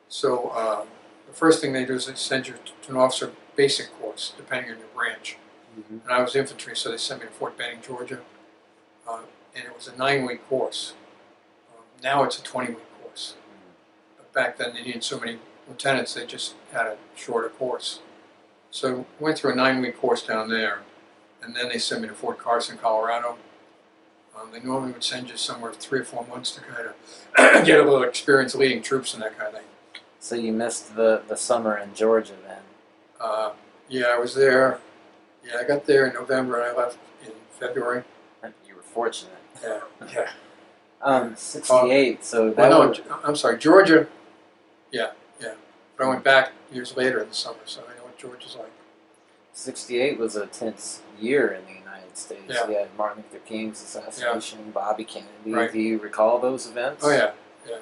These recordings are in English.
So the first thing they do is they send you to an officer basic course, depending on your branch. Mm-hmm. And I was infantry, so they sent me to Fort Benning, Georgia, and it was a 9-week course. Now it's a 20-week course. But back then they needed so many lieutenants, they just had a shorter course. So I went through a 9-week course down there, and then they sent me to Fort Carson, Colorado. They normally would send you somewhere 3 or 4 months to kind of get a little experience leading troops and that kind of thing. So you missed the summer in Georgia then? Yeah, I was there. Yeah, I got there in November and I left in February. You were fortunate. Yeah, yeah. 68, so that Well, was... no, I'm sorry, Georgia. Yeah, yeah. But I went back years later in the summer, so I know what Georgia's like. 68 was a tense year in the United States. Yeah. You had Martin Luther King's assassination, Bobby Kennedy. Right. Do you recall those events? Oh, yeah, yeah.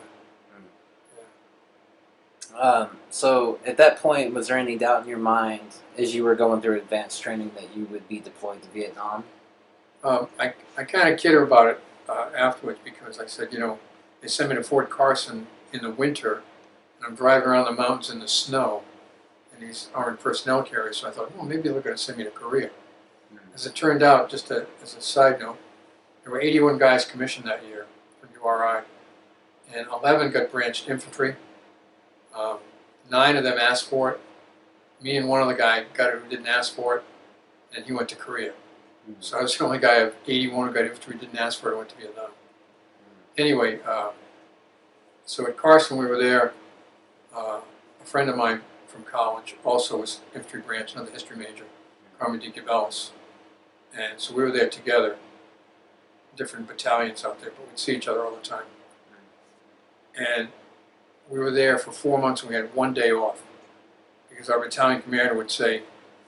So at that point, was there any doubt in your mind as you were going through advanced training that you would be deployed to Vietnam? I kind of kid her about it afterwards because I said, you know, they sent me to Fort Carson in the winter, and I'm driving around the mountains in the snow, and these armored personnel carriers, so I thought, well, maybe they're going to send me to Korea. As it turned out, just as a side note, there were 81 guys commissioned that year from URI, and 11 got branched infantry. 9 of them asked for it. Me and one other guy got it who didn't ask for it, and he went to Korea. So I was the only guy of 81 who got infantry who didn't ask for it and went to Vietnam. Anyway, so at Carson we were there. A friend of mine from college also was infantry branch, another history major, Carmen D. Cabellis. And so we were there together, different battalions out there, but we'd see each other all the time. And we were there for 4 months and we had 1 day off because our battalion commander would say,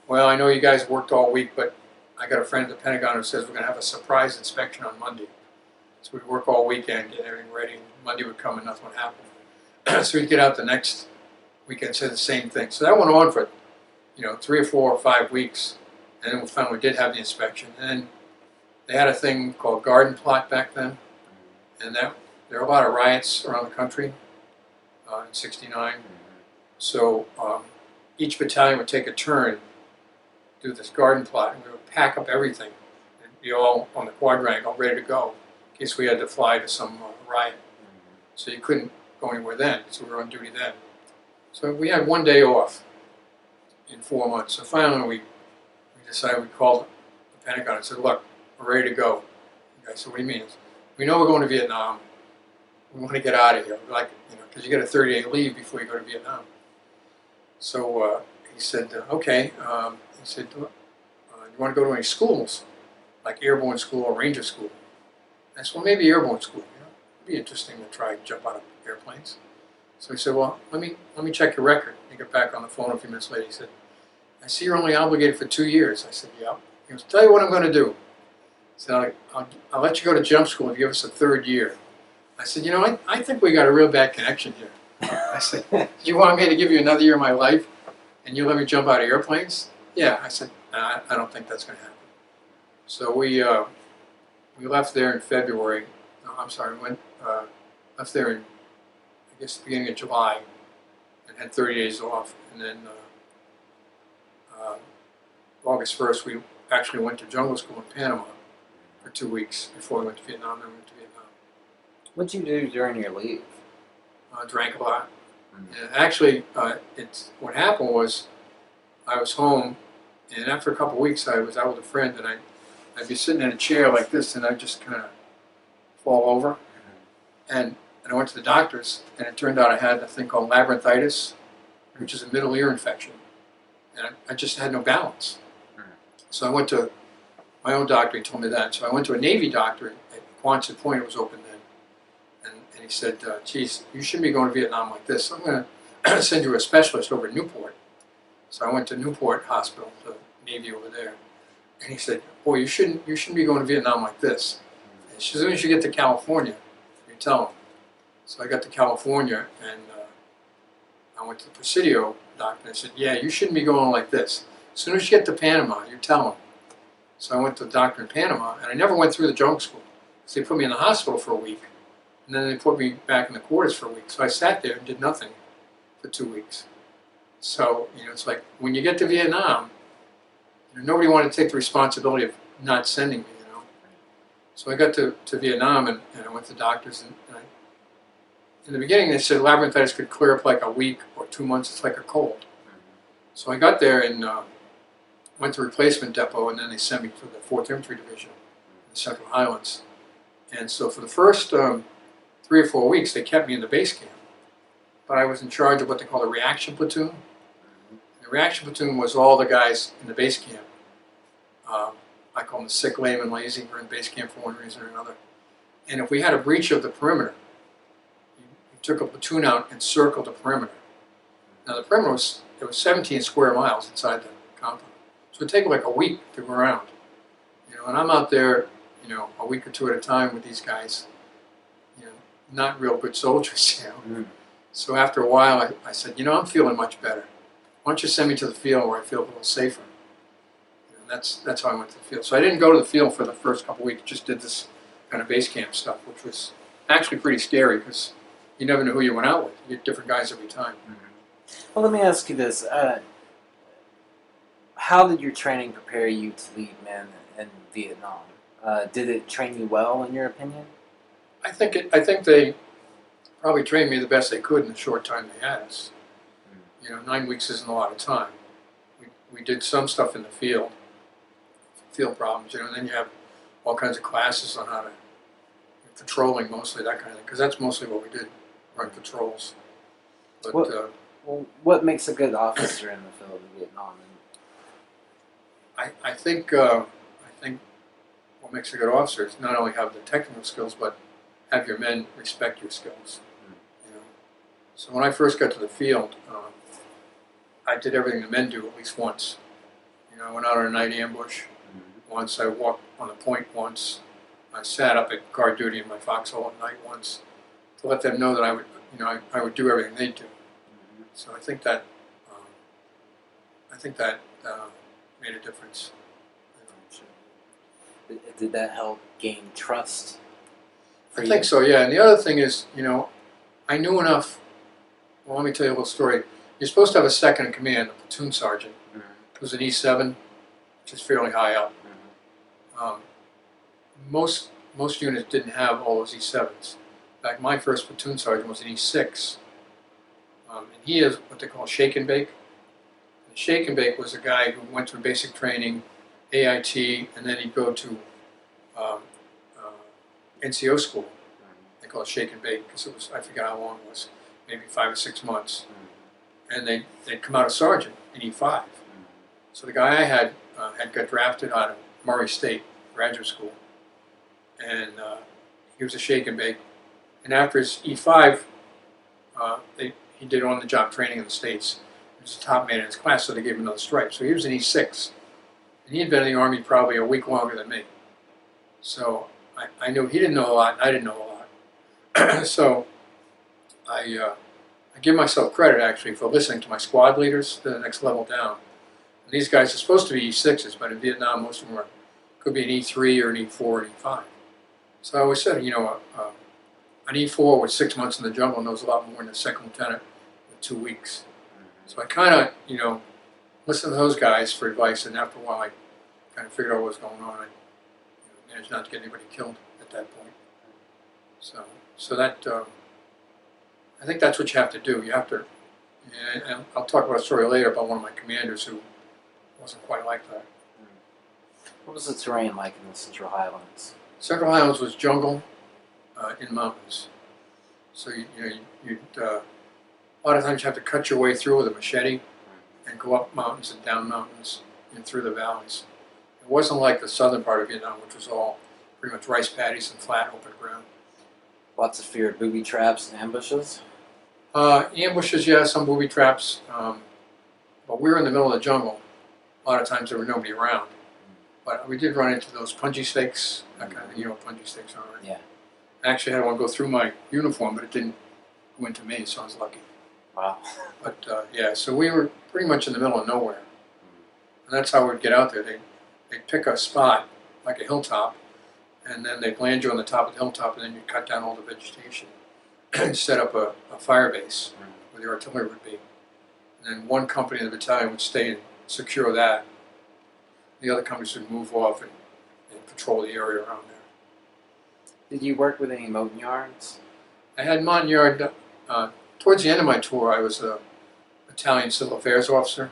well, I know you guys worked all week, but I got a friend at the Pentagon who says we're going to have a surprise inspection on Monday. So we'd work all weekend, get everything ready, and Monday would come and nothing would happen. So we'd get out the next weekend, say the same thing. So that went on for, 3 or 4 or 5 weeks, and then we finally did have the inspection. And then they had a thing called garden plot back then, and there were a lot of riots around the country in '69. So each battalion would take a turn, do this garden plot, and we would pack up everything and be all on the quadrangle, ready to go, in case we had to fly to some riot. So you couldn't go anywhere then, so we were on duty then. So we had 1 day off in 4 months. So finally we decided we'd call the Pentagon and said, look, we're ready to go. The guy said, what do you mean? We know we're going to Vietnam. We want to get out of here. We're like, because you get a 30-day leave before you go to Vietnam. So he said, okay. He said, you want to go to any schools, like airborne school or ranger school? I said, well, maybe airborne school. It'd be interesting to try and jump out of airplanes. So he said, well, let me check your record. He got back on the phone a few minutes later. He said, I see you're only obligated for 2 years. I said, yeah. He goes, tell you what I'm going to do. He said, I'll let you go to jump school if you give us a 3rd year. I said, I think we got a real bad connection here. I said, you want me to give you another year of my life and you let me jump out of airplanes? Yeah. I said, nah, I don't think that's going to happen. So we left there in February. No, I'm sorry, we left there in, I guess, the beginning of July and had 30 days off. And then August 1st, we actually went to jungle school in Panama for 2 weeks before we went to Vietnam. Then we went to Vietnam. What'd you do during your leave? Drank a lot. And actually, what happened was I was home, and after a couple of weeks, I was out with a friend, and I'd be sitting in a chair like this, and I'd just kind of fall over. And I went to the doctors, and it turned out I had a thing called labyrinthitis, which is a middle ear infection. And I just had no balance. So I went to my own doctor, he told me that. So I went to a Navy doctor at Quonset Point, it was open then. And he said, geez, you shouldn't be going to Vietnam like this. I'm going to send you a specialist over at Newport. So I went to Newport Hospital, the Navy over there. And he said, boy, you shouldn't be going to Vietnam like this. And as soon as you get to California, you tell him. So I got to California, and I went to the Presidio doctor, and I said, yeah, you shouldn't be going like this. As soon as you get to Panama, you tell him. So I went to the doctor in Panama, and I never went through the jungle school. So they put me in the hospital for a week, and then they put me back in the quarters for a week. So I sat there and did nothing for 2 weeks. So, it's like when you get to Vietnam, nobody wanted to take the responsibility of not sending me. So I got to Vietnam and I went to doctors and in the beginning they said labyrinthitis could clear up like a week or 2 months. It's like a cold. So I got there and went to replacement depot, and then they sent me to the 4th Infantry Division in the Central Highlands. And so for the first 3 or 4 weeks, they kept me in the base camp. But I was in charge of what they call the reaction platoon. The reaction platoon was all the guys in the base camp. I call them the sick, lame, and lazy. We're in base camp for one reason or another. And if we had a breach of the perimeter, you took a platoon out and circled the perimeter. Now the perimeter was 17 square miles inside the compound. So it'd take like a week to go around. And I'm out there, a week or 2 at a time with these guys, not real good soldiers, So after a while, I said, I'm feeling much better. Why don't you send me to the field where I feel a little safer? That's how I went to the field. So I didn't go to the field for the first couple of weeks, just did this kind of base camp stuff, which was actually pretty scary because you never knew who you went out with. You get different guys every time. Well, let me ask you this. How did your training prepare you to lead men in Vietnam? Did it train you well, in your opinion? I think they probably trained me the best they could in the short time they had us. 9 weeks isn't a lot of time. We did some stuff in the field problems, and then you have all kinds of classes on how to, patrolling mostly, that kind of thing, because that's mostly what we did, run patrols. But what makes a good officer in the field in Vietnam? I think what makes a good officer is not only have the technical skills, but have your men respect your skills. So when I first got to the field, I did everything the men do at least once. I went out on a night ambush once. I walked on a point once. I sat up at guard duty in my foxhole at night once to let them know that I would do everything they do. So I think that made a difference. Did that help gain trust? I think so, yeah. And the other thing is, I knew enough. Well, let me tell you a little story. You're supposed to have a second in command, a platoon sergeant, who's an E7, which is fairly high up. Most units didn't have all those E7s. In fact, my first platoon sergeant was an E6. And he is what they call shake and bake. And shake and bake was a guy who went through basic training, AIT, and then he'd go to NCO school. They call it shake and bake because it was, I forget how long it was, maybe 5 or 6 months. And they'd come out a sergeant in E5. So the guy I had got drafted out of Murray State graduate school, and he was a shake and bake. And after his E5, he did on-the-job training in the States. He was the top man in his class, so they gave him another stripe. So he was an E6, and he had been in the Army probably a week longer than me. So I knew he didn't know a lot, and I didn't know a lot. So I give myself credit, actually, for listening to my squad leaders to the next level down. And these guys are supposed to be E6s, but in Vietnam, most of them could be an E3 or an E4 or an E5. So I always said, an E4 with 6 months in the jungle knows a lot more than a second lieutenant with 2 weeks. So I kind of, listened to those guys for advice, and after a while, I kind of figured out what was going on. I managed not to get anybody killed at that point. So that, I think that's what you have to do. You have to, and I'll talk about a story later about one of my commanders who wasn't quite like that. What was the terrain like in the Central Highlands? Central Highlands was jungle in mountains. So a lot of times you have to cut your way through with a machete and go up mountains and down mountains and through the valleys. It wasn't like the southern part of Vietnam, which was all pretty much rice paddies and flat open ground. Lots of fear of booby traps and ambushes? Ambushes, yeah, some booby traps. But we were in the middle of the jungle. A lot of times there was nobody around. But we did run into those punji stakes, that kind of, what punji stakes are, right? Yeah. I actually had one go through my uniform, but it didn't go into me, so I was lucky. Wow. But yeah, so we were pretty much in the middle of nowhere. And that's how we'd get out there. They'd pick a spot, like a hilltop, and then they'd land you on the top of the hilltop, and then you'd cut down all the vegetation and set up a fire base where the artillery would be. And then one company in the battalion would stay and secure that. The other companies would move off and patrol the area around there. Did you work with any Montagnards? I had Montagnard, towards the end of my tour, I was a Italian civil affairs officer,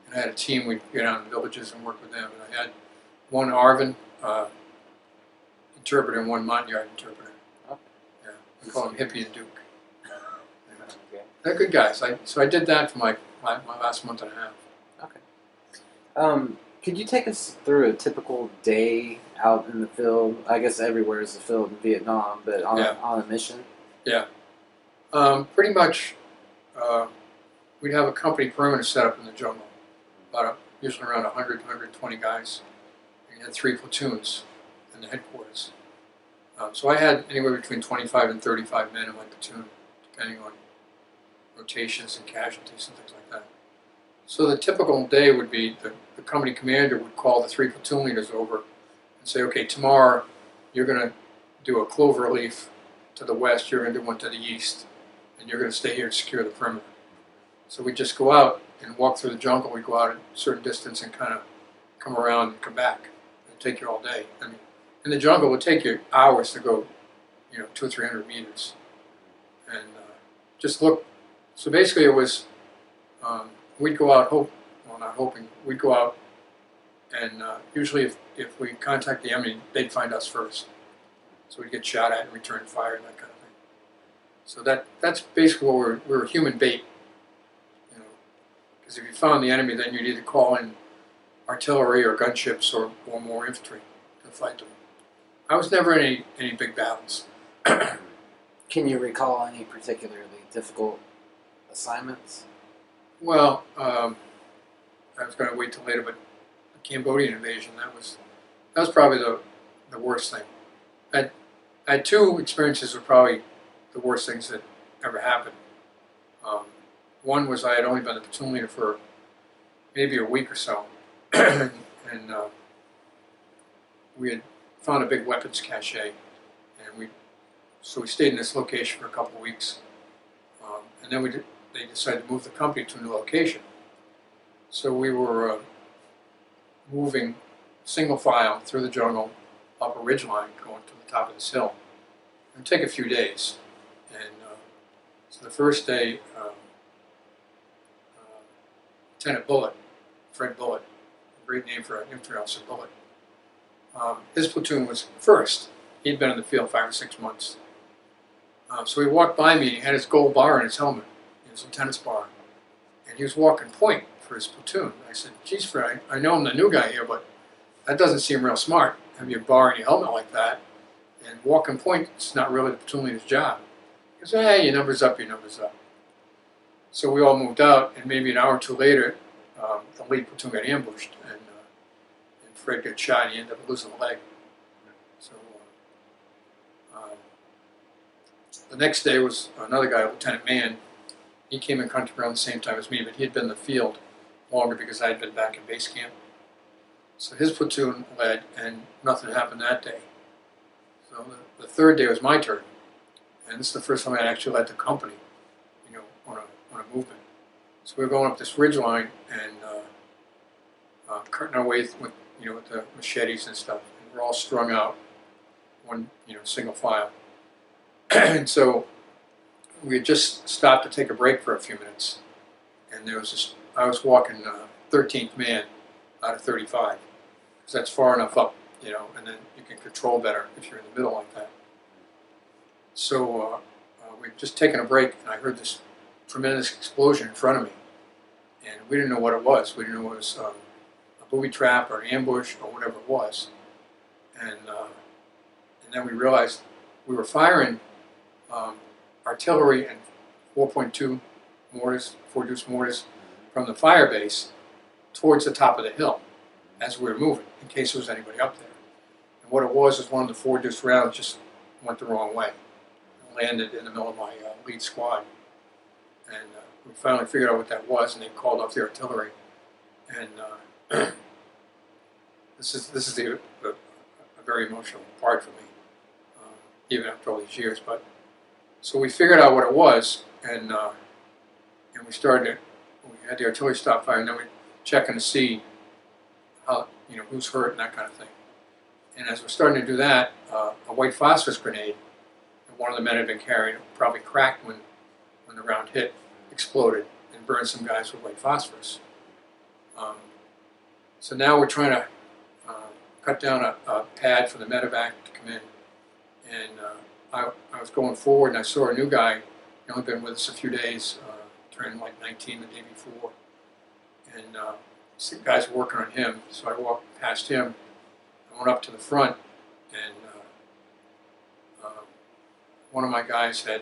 and I had a team. We'd get out in the villages and work with them. And I had one Arvin interpreter and one Montagnard interpreter. Oh. Yeah, we call them Hippie and Duke. Yeah. Okay. They're good guys. So I did that for my last month and a half. Okay. Could you take us through a typical day out in the field? I guess everywhere is a field in Vietnam, but on a mission. Yeah. Pretty much, we'd have a company perimeter set up in the jungle, usually around 100, 120 guys. And you had 3 platoons in the headquarters. So I had anywhere between 25 and 35 men in my platoon, depending on rotations and casualties and things like that. So the typical day would be the company commander would call the 3 platoon leaders over and say, okay, tomorrow you're going to do a clover leaf to the west, you're going to do one to the east, and you're going to stay here to secure the perimeter. So we just go out and walk through the jungle. We go out a certain distance and kind of come around and come back. It'll take you all day. I mean, in the jungle, it would take you hours to go, 200 or 300 meters. And just look. So basically it was, we'd go out, we'd go out and usually if we contact the enemy, they'd find us first. So we'd get shot at and return fire and that kind of thing. So that's basically what we were human bait. Because if you found the enemy, then you'd either call in artillery or gunships or more infantry to fight them. I was never in any big battles. Can you recall any particularly difficult assignments? Well, I was going to wait till later, but the Cambodian invasion, that was probably the worst thing. I had 2 experiences that were probably the worst things that ever happened. One was I had only been the platoon leader for maybe a week or so, and we had found a big weapons cache, and we stayed in this location for a couple of weeks, and then they decided to move the company to a new location. So we were moving single file through the jungle up a ridge line going to the top of this hill. It would take a few days, and so the first day, Lieutenant Bullet, Fred Bullet, a great name for an infantry officer, Bullet. His platoon was first. He'd been in the field 5 or 6 months. So he walked by me, he had his gold bar in his helmet, his lieutenant's bar, and he was walking point for his platoon. I said, geez, Fred, I know I'm the new guy here, but that doesn't seem real smart, have your bar and your helmet like that, and walking point is not really the platoon leader's job. He goes, hey, your number's up, your number's up. So we all moved out, and maybe an hour or 2 later, the lead platoon got ambushed, and Fred got shot, and he ended up losing a leg. So the next day was another guy, Lieutenant Mann. He came in country around the same time as me, but he had been in the field longer because I had been back in base camp. So his platoon led, and nothing happened that day. So the 3rd day was my turn, and this is the first time I actually led the company, on a movement. So we were going up this ridge line and cutting our way with the machetes and stuff. And we're all strung out, one single file. And so we had just stopped to take a break for a few minutes, and I was walking 13th man out of 35, because that's far enough up, and then you can control better if you're in the middle like that. So we'd just taken a break, and I heard this tremendous explosion in front of me, and we didn't know what it was. We didn't know it was a booby trap or an ambush or whatever it was, and then we realized we were firing artillery and 4.2 mortars, 4-deuce mortars from the fire base towards the top of the hill as we were moving, in case there was anybody up there. And what it was is one of the 4-deuce rounds just went the wrong way, landed in the middle of my lead squad. And we finally figured out what that was, and they called off the artillery. And this is a very emotional part for me, even after all these years. But so we figured out what it was, and and we had the artillery stop fire, and then we checking to see how, who's hurt and that kind of thing. And as we're starting to do that, a white phosphorus grenade that one of the men had been carrying probably cracked when the round hit, exploded, and burned some guys with white phosphorus. So now we're trying to cut down a pad for the medevac to come in. And I was going forward, and I saw a new guy. He only been with us a few days, turned like 19 the day before. And some guys were working on him, so I walked past him. I went up to the front, and one of my guys had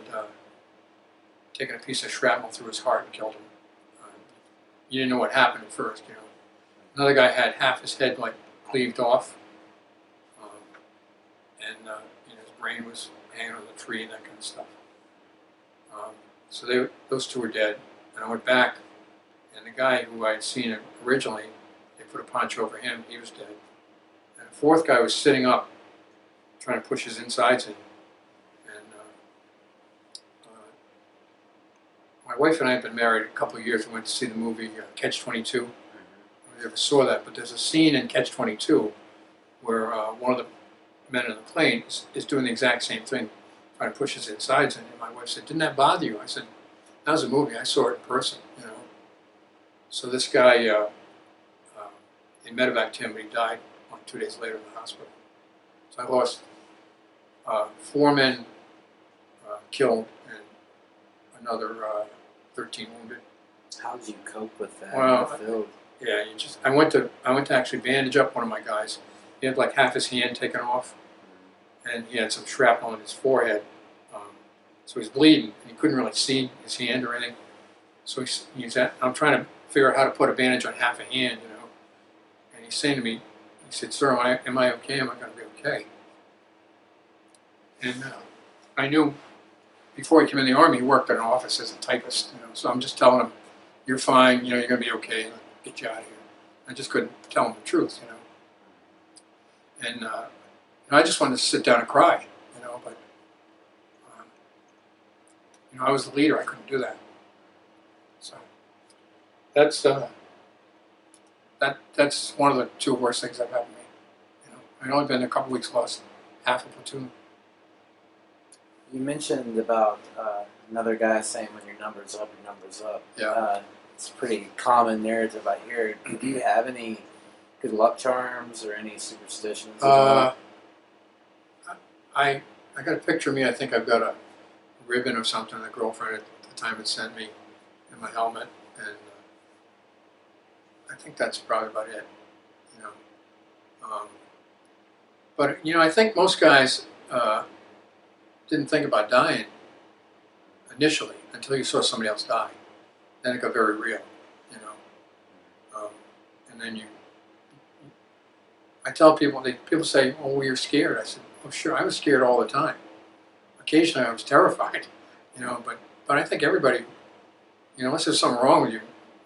taken a piece of shrapnel through his heart and killed him. You didn't know what happened at first, Another guy had half his head like cleaved off, and his brain was hanging on the tree and that kind of stuff. So those two were dead, and I went back, and the guy who I had seen originally, they put a poncho over him. He was dead, and the fourth guy was sitting up, trying to push his insides in. And my wife and I had been married a couple of years. We went to see the movie Catch-22. I never saw that, but there's a scene in Catch-22 where one of the men in the plane is doing the exact same thing, trying to push his insides in. And my wife said, "Didn't that bother you?" I said, "That was a movie. I saw it in person, So this guy, they medevaced him, but he died like 2 days later in the hospital. So I lost 4 men killed and another 13 wounded. How did you cope with that Well, in the field? Yeah, I went to actually bandage up one of my guys. He had like half his hand taken off, and he had some shrapnel on his forehead, so he's bleeding, and he couldn't really see his hand or anything. So I'm trying to figure out how to put a bandage on half a hand, And he's saying to me, he said, "Sir, am I okay? Am I going to be okay?" And I knew before he came in the Army, he worked in an office as a typist, So I'm just telling him, "You're fine. You're going to be okay. Get you out of here." I just couldn't tell him the truth, And I just wanted to sit down and cry, But I was the leader. I couldn't do that. So that's that's one of the 2 worst things that happened to me. I'd only been there a couple weeks, lost half a platoon. You mentioned about another guy saying when your number's up, your number's up. Yeah. It's a pretty common narrative I hear. Do you have any good luck charms or any superstitions? I got a picture of me. I think I've got a ribbon or something the girlfriend at the time had sent me in my helmet, and I think that's probably about it. But I think most guys didn't think about dying initially until you saw somebody else die. Then it got very real, and then I tell people, people say, "Oh, well, you're scared." I said, "Oh, sure, I was scared all the time. Occasionally I was terrified, but I think everybody, unless there's something wrong with you,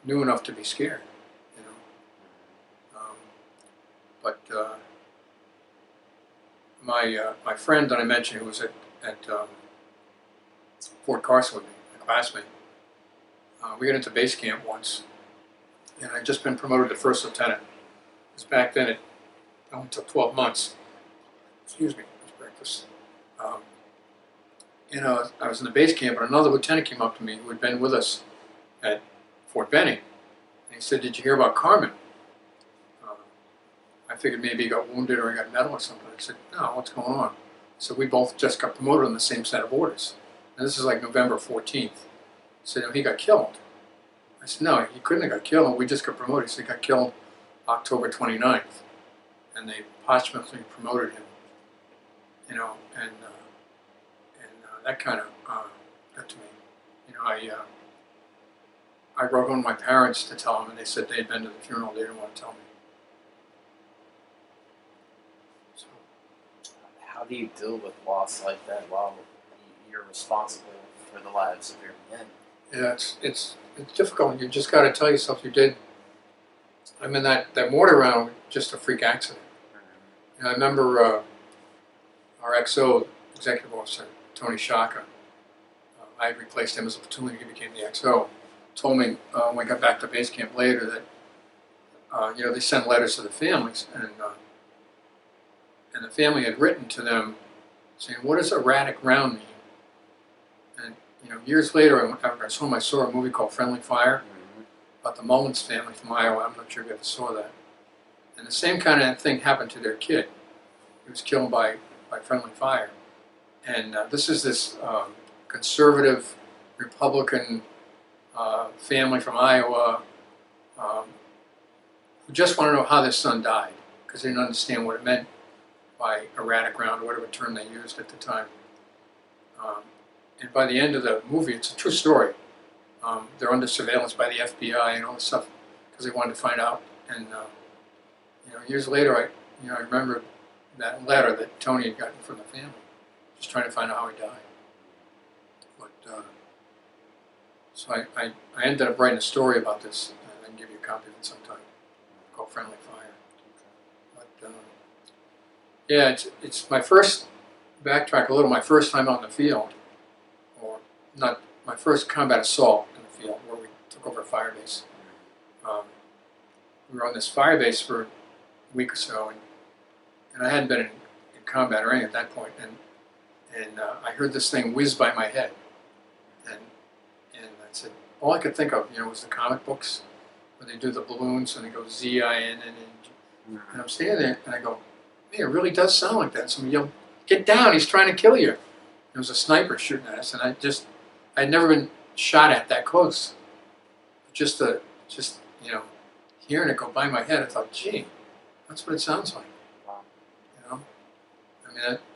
knew enough to be scared, But my friend that I mentioned, who was at Fort Carson with me, my classmate, we got into base camp once, and I'd just been promoted to first lieutenant. Because back then it only took 12 months. Excuse me, it was breakfast. I was in the base camp, and another lieutenant came up to me who had been with us at Fort Benning, and he said, "Did you hear about Carmen?" I figured maybe he got wounded or he got medal or something. I said, "No, what's going on?" So we both just got promoted on the same set of orders. And this is like November 14th. He said, "No, he got killed." I said, "No, he couldn't have got killed. We just got promoted." He said, "He got killed October 29th. And they posthumously promoted him, and that kind of got to me. I wrote home to my parents to tell them, and they said they'd been to the funeral. They didn't want to tell me. So, how do you deal with loss like that while you're responsible for the lives of your men? Yeah, it's difficult. You just got to tell yourself you did. I mean, that mortar round was just a freak accident. I remember our XO, executive officer, Tony Shaka. I replaced him as a platoon leader. He became the XO. told me when I got back to base camp later that they sent letters to the families, and the family had written to them saying, "What does erratic round mean?" And years later, I was home. I saw a movie called Friendly Fire about the Mullins family from Iowa. I'm not sure if you ever saw that. And the same kind of thing happened to their kid. He was killed by friendly fire. And this conservative Republican family from Iowa who just want to know how their son died because they didn't understand what it meant by erratic round or whatever term they used at the time. And by the end of the movie, it's a true story. They're under surveillance by the FBI and all this stuff because they wanted to find out. And years later, I remember that letter that Tony had gotten from the family, just trying to find out how he died. But so I ended up writing a story about this, and I can give you a copy of it sometime, called Friendly Fire. But yeah, it's my first, backtrack a little, my first time out in the field, or not, my first combat assault in the field where we took over a fire base. We were on this fire base for a week or so, and I hadn't been in combat or anything at that point, and I heard this thing whiz by my head, and I said, all I could think of, was the comic books where they do the balloons and they go Z-I-N-N-N, and I'm standing there and I go, man, it really does sound like that. Somebody yelled, "Get down! He's trying to kill you!" There was a sniper shooting at us, and I'd never been shot at that close. Just hearing it go by my head, I thought, gee, that's what it sounds like. I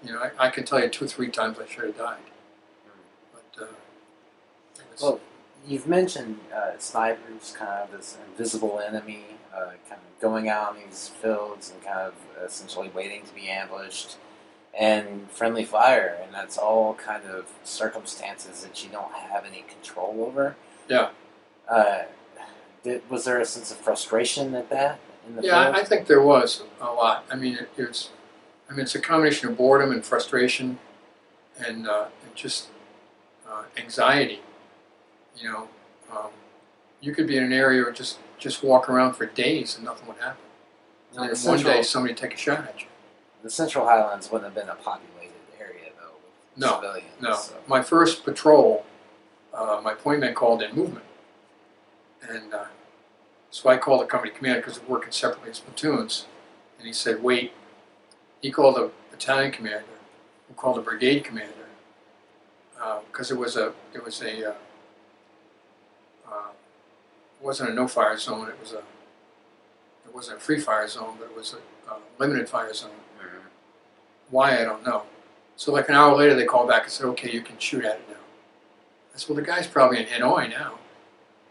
mean, I can tell you 2 or 3 times I should have died. But well, you've mentioned snipers, kind of this invisible enemy, kind of going out in these fields and kind of essentially waiting to be ambushed, and friendly fire, and that's all kind of circumstances that you don't have any control over. Yeah. Was there a sense of frustration at that in the field? Yeah, I think there was a lot. I mean, it's a combination of boredom and frustration, and just anxiety. You could be in an area or just walk around for days and nothing would happen. And then one day somebody would take a shot at you. The Central Highlands wouldn't have been a populated area, though, with civilians. No. So. My first patrol, my point man called in movement. And so I called the company commander because we're working separately as platoons. And he said, wait. He called the battalion commander, who called the brigade commander, because it wasn't a no-fire zone. It wasn't a free fire zone, but it was a limited fire zone. Mm-hmm. Why, I don't know. So like an hour later, they called back and said, okay, you can shoot at it now. I said, well, the guy's probably in Hanoi now.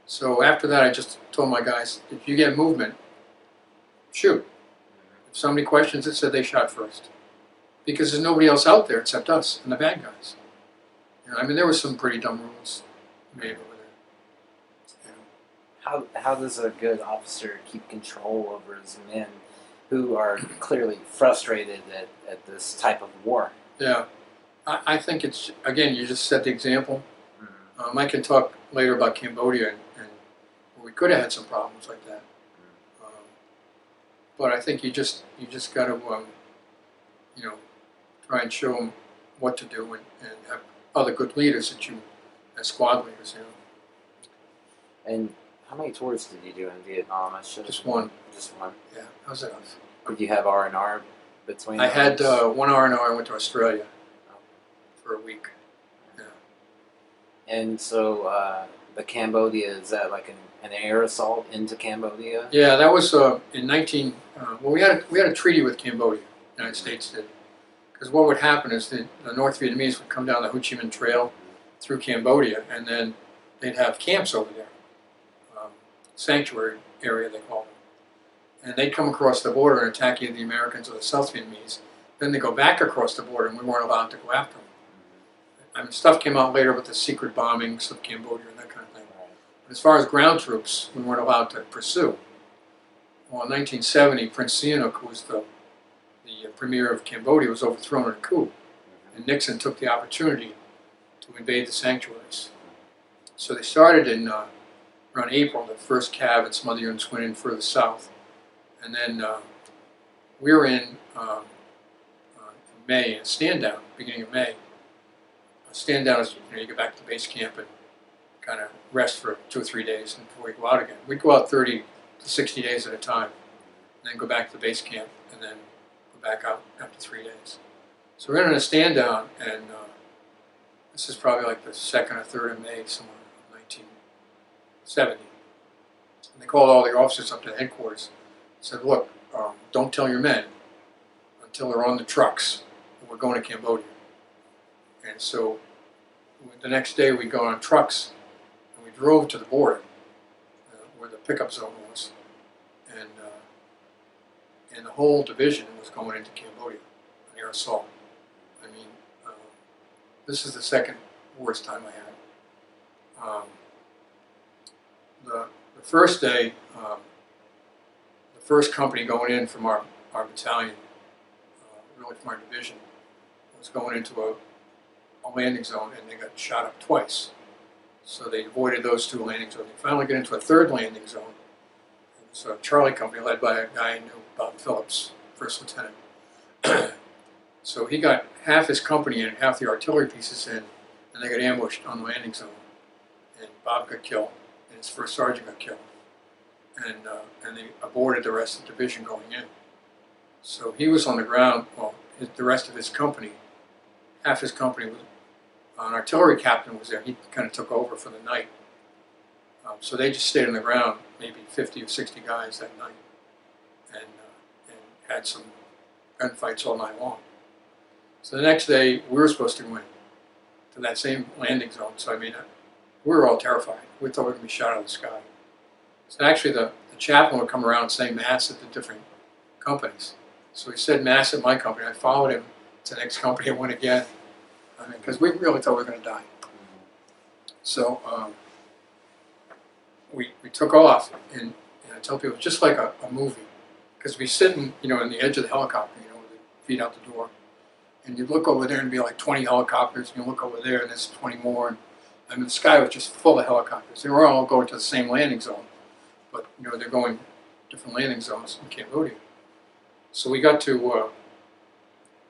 So after that, I just told my guys, if you get movement, shoot. If somebody questions it, said they shot first. Because there's nobody else out there except us and the bad guys. I mean, there were some pretty dumb rules made over there. How does a good officer keep control over his men who are clearly frustrated at this type of war? Yeah. I think it's, again, you just set the example. I can talk later about Cambodia and where we could have had some problems like that. But I think you just got to try and show them what to do and have other good leaders as squad leaders. And how many tours did you do in Vietnam? Just one. Just one. Yeah, how's that enough? Did you have R&R between? I had 1 R&R. I went to Australia for a week. Yeah. And so the Cambodia, is that like an air assault into Cambodia? Yeah, that was in 19. Well, we had a treaty with Cambodia. The United States did, because what would happen is the North Vietnamese would come down the Ho Chi Minh Trail through Cambodia, and then they'd have camps over there, sanctuary area they call them, and they'd come across the border and attack either the Americans or the South Vietnamese. Then they go back across the border, and we weren't allowed to go after them. I mean, stuff came out later with the secret bombings of Cambodia and that kind of thing. But as far as ground troops, we weren't allowed to pursue. Well, in 1970, Prince Sihanouk, who was the premier of Cambodia, was overthrown in a coup, and Nixon took the opportunity to invade the sanctuaries. So they started in around April, the first cav and some other units went in further south. And then we were in May, a stand down, beginning of May. A stand down is, you get back to base camp and kind of rest for 2 or 3 days before we go out again. We'd go out 30 to 60 days at a time, and then go back to the base camp, and then go back out after 3 days. So we're in a stand down, and this is probably like the 2nd or 3rd of May, somewhere in 1970. And they called all the officers up to headquarters. Said, look, don't tell your men until they're on the trucks. We're going to Cambodia. And so the next day we go on trucks and we drove to the border where the pickup zone was. And the whole division was going into Cambodia, an air assault. I mean, this is the second worst time I had. The first day, the first company going in from our battalion, really from our division, was going into a landing zone, and they got shot up twice. So they avoided those 2 landing zones. They finally got into a 3rd landing zone. It was a Charlie company led by a guy I knew, Bob Phillips, first lieutenant. So he got half his company in, half the artillery pieces in, and they got ambushed on the landing zone. And Bob got killed, and his first sergeant got killed. And they aborted the rest of the division going in. So he was on the ground, well, the rest of his company, half his company was, an artillery captain was there. He kind of took over for the night. So they just stayed on the ground, maybe 50 or 60 guys that night, and had some gunfights all night long. So the next day, we were supposed to go in to that same landing zone. So I mean, we were all terrified. We thought we were going to be shot out of the sky. So actually, the chaplain would come around and say mass at the different companies. So he said mass at my company. I followed him to the next company and went again. I mean, because we really thought we were going to die. So we took off, and I tell people it's just like a movie, because we sitting, in the edge of the helicopter, with the feet out the door, and you look over there and be like 20 helicopters, and you look over there and there's 20 more, and I mean the sky was just full of helicopters. They were all going to the same landing zone, but they're going different landing zones in Cambodia. So we got to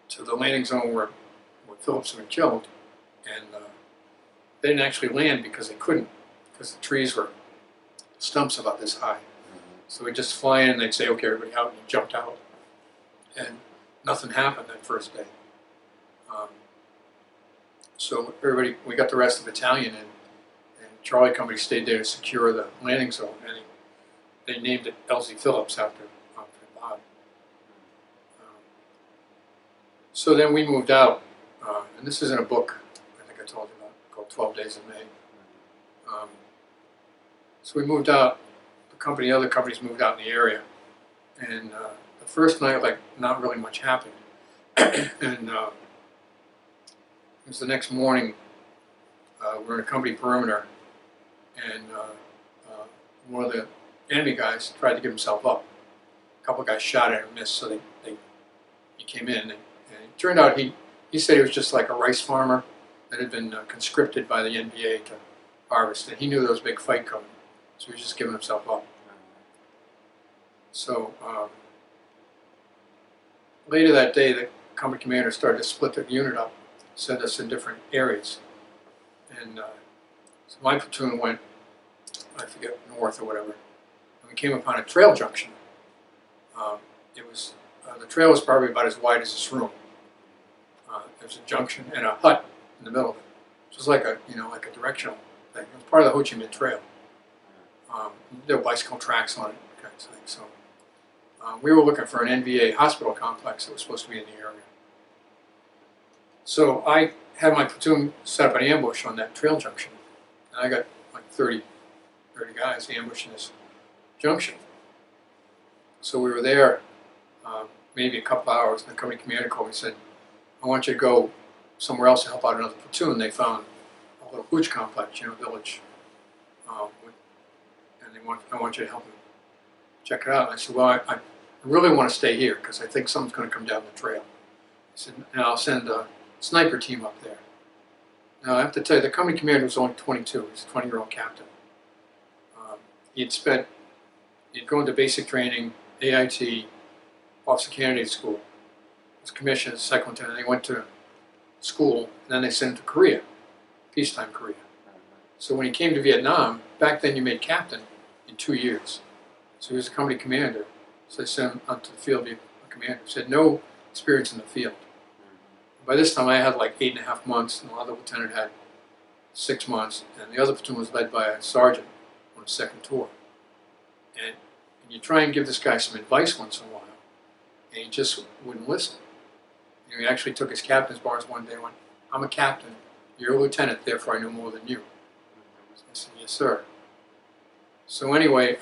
the landing zone where Phillips had been killed, and they didn't actually land because they couldn't, because the trees were stumps about this high. So we'd just fly in, and they'd say, okay, everybody out, and you jumped out. And nothing happened that first day. So we got the rest of the battalion in, and Charlie Company stayed there to secure the landing zone, and they named it LZ Phillips after Bob. So then we moved out, and this is in a book I think I told you about, called 12 Days of May. So we moved out, other companies moved out in the area, and the first night, like, not really much happened. And it was the next morning, we were in a company perimeter, and one of the enemy guys tried to give himself up. A couple of guys shot at him and missed, so he came in, and it turned out he said he was just like a rice farmer that had been conscripted by the NBA to harvest, and he knew there was a big fight coming, so he was just giving himself up. So later that day, the company commander started to split the unit up, send us in different areas, and so my platoon went, I forget, north or whatever, and we came upon a trail junction. It was the trail was probably about as wide as this room. There's a junction and a hut in the middle of it. So it was like like a directional thing. It was part of the Ho Chi Minh Trail. There were bicycle tracks on it, kind of thing. So we were looking for an NVA hospital complex that was supposed to be in the area. So I had my platoon set up an ambush on that trail junction, and I got like 30 guys ambushing this junction. So we were there maybe a couple hours, and the company commander called me and said, I want you to go somewhere else to help out another platoon. They found a little Bush complex, village, and I want you to help them check it out. And I said, well, I really want to stay here because I think something's going to come down the trail. He said, now I'll send a sniper team up there. Now I have to tell you, the company commander was only 22. He's a 20-year-old captain. he'd gone to basic training, AIT, Officer Candidate School, was commissioned as second lieutenant. They went to school, and then they sent him to Korea, peacetime Korea. So when he came to Vietnam, back then you made captain in 2 years. So he was a company commander. So they sent him out to the field to be a commander. He had no experience in the field. By this time I had like 8.5 months, and the other lieutenant had 6 months, and the other platoon was led by a sergeant on a second tour. And you try and give this guy some advice once in a while, and he just wouldn't listen. You know, he actually took his captain's bars one day and went, "I'm a captain, you're a lieutenant, therefore I know more than you." So I said, "Yes, sir." So anyway,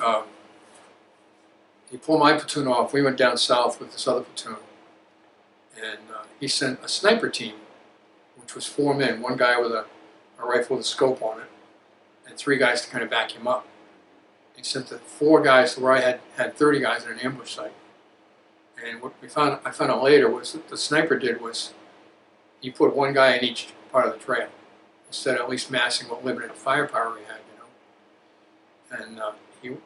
he pulled my platoon off. We went down south with this other platoon, and he sent a sniper team, which was 4 men, one guy with a rifle with a scope on it, and 3 guys to kind of back him up. He sent the 4 guys to where I had 30 guys in an ambush site. And what I found out later was that the sniper did was he put 1 guy in each part of the trail instead of at least massing what limited firepower we had, you know. And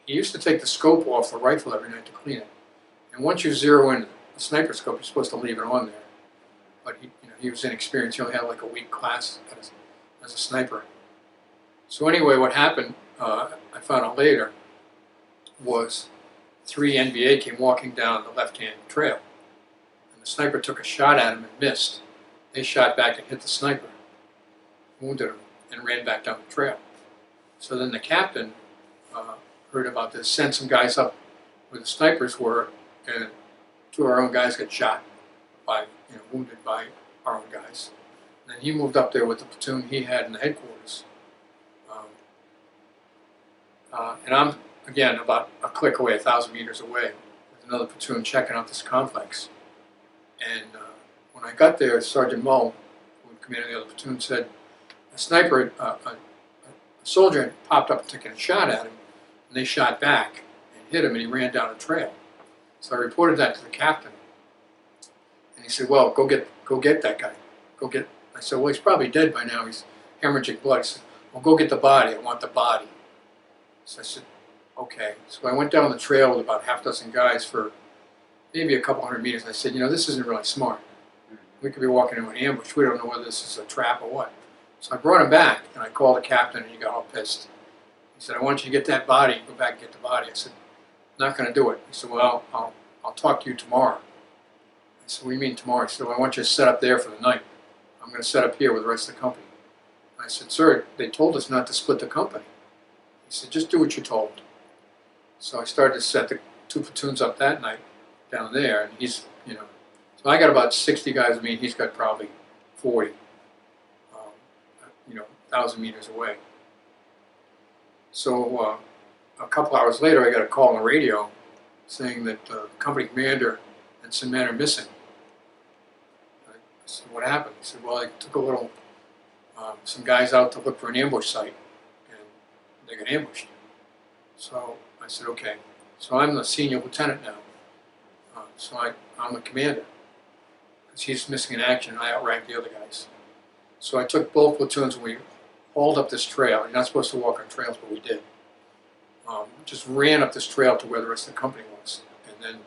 he used to take the scope off the rifle every night to clean it. And once you zero in a sniper scope, you're supposed to leave it on there. But he was inexperienced. He only had like a week class as a sniper. So anyway, what happened, I found out later, was 3 NBA came walking down the left-hand trail. And the sniper took a shot at him and missed. They shot back and hit the sniper, wounded him, and ran back down the trail. So then the captain heard about this, sent some guys up where the snipers were, and 2 of our own guys got shot wounded by our own guys. And then he moved up there with the platoon he had in the headquarters. And I'm, again, about a click away, 1,000 meters away, with another platoon checking out this complex. And when I got there, Sergeant Mull, who commanded the other platoon, said a sniper, a soldier had popped up and taken a shot at him, and they shot back and hit him, and he ran down a trail. So I reported that to the captain, and he said, "Well, go get that guy. I said, "Well, he's probably dead by now. He's hemorrhaging blood." He said, "Well, go get the body. I want the body." So I said, "Okay." So I went down the trail with about 6 guys for maybe a couple 100 meters. And I said, "This isn't really smart. We could be walking into an ambush. We don't know whether this is a trap or what." So I brought him back, and I called the captain, and he got all pissed. He said, "I want you to get that body. Go back and get the body." I said, "I'm not going to do it." He said, "Well, I'll talk to you tomorrow." I said, "What do you mean tomorrow?" He said, "Well, I want you to set up there for the night. I'm going to set up here with the rest of the company." I said, "Sir, they told us not to split the company." He said, "Just do what you're told." So I started to set the 2 platoons up that night down there, and he's, so I got about 60 guys with me, and he's got probably 40, 1,000 meters away. So a couple hours later, I got a call on the radio saying that the company commander and some men are missing. I said, "What happened?" He said, "Well, I took some guys out to look for an ambush site, and they got ambushed." So I said, "Okay." So I'm the senior lieutenant now. So I'm the commander. Because he's missing in action, and I outranked the other guys. So I took both platoons, and we hauled up this trail. You're not supposed to walk on trails, but we did. Just ran up this trail to where the rest of the company was. And then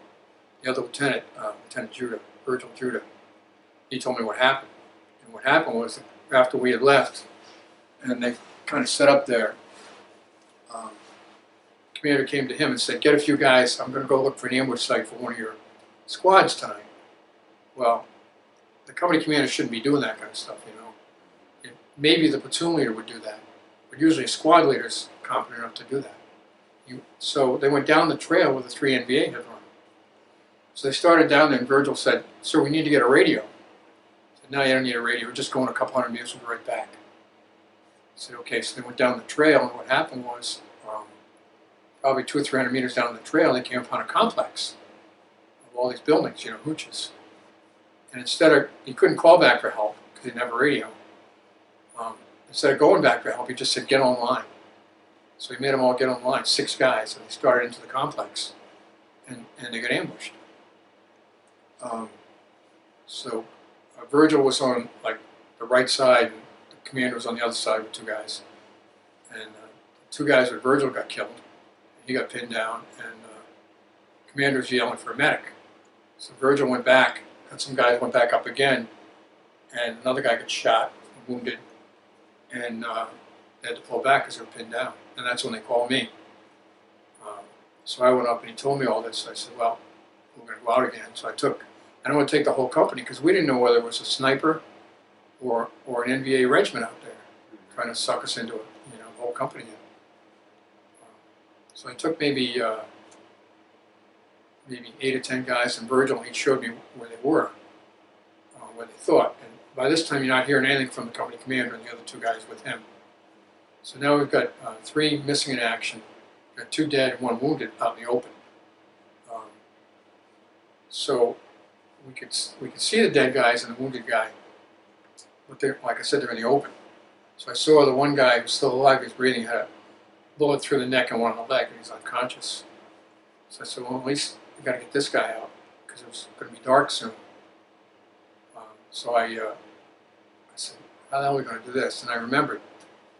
the other lieutenant, Lieutenant Judah, Virgil Judah, he told me what happened. And what happened was that after we had left, and they kind of set up there, the commander came to him and said, "Get a few guys, I'm going to go look for an ambush site for one of your squads tonight." Well, the company commander shouldn't be doing that kind of stuff, Maybe the platoon leader would do that, but usually a squad leader is competent enough to do that. So they went down the trail where the 3 NBA had run. So they started down there, and Virgil said, "Sir, we need to get a radio." I said, "No, you don't need a radio. We're just going a couple 100 meters, we'll be right back." I said, "Okay." So they went down the trail, and what happened was, probably 200 or 300 meters down the trail, they came upon a complex of all these buildings, hooches. And he couldn't call back for help because he didn't have a radio. Instead of going back for help, he just said, "Get online." So he made them all get online, 6 guys, and they started into the complex, and they got ambushed. So Virgil was on the right side, and the commander was on the other side with 2 guys. And 2 guys with Virgil got killed. He got pinned down, and commander was yelling for a medic. So Virgil went back, and some guys went back up again, and another guy got shot, wounded, and they had to pull back because they were pinned down. And that's when they called me. So I went up and he told me all this. I said, well, we're going to go out again. So I didn't want to take the whole company because we didn't know whether it was a sniper or an NVA regiment out there trying to suck us into it, the whole company. So I took maybe 8 or 10 guys and Virgil, and he showed me where they were, what they thought. And by this time, you're not hearing anything from the company commander and the other 2 guys with him. So now we've got 3 missing in action. We've got 2 dead and 1 wounded out in the open. So we could see the dead guys and the wounded guy, but like I said, they're in the open. So I saw the one guy who's still alive, he's breathing, had a bullet through the neck and 1 on the leg, and he's unconscious. So I said, well, at least we got to get this guy out because it was going to be dark soon. So I said, how the hell are we going to do this? And I remembered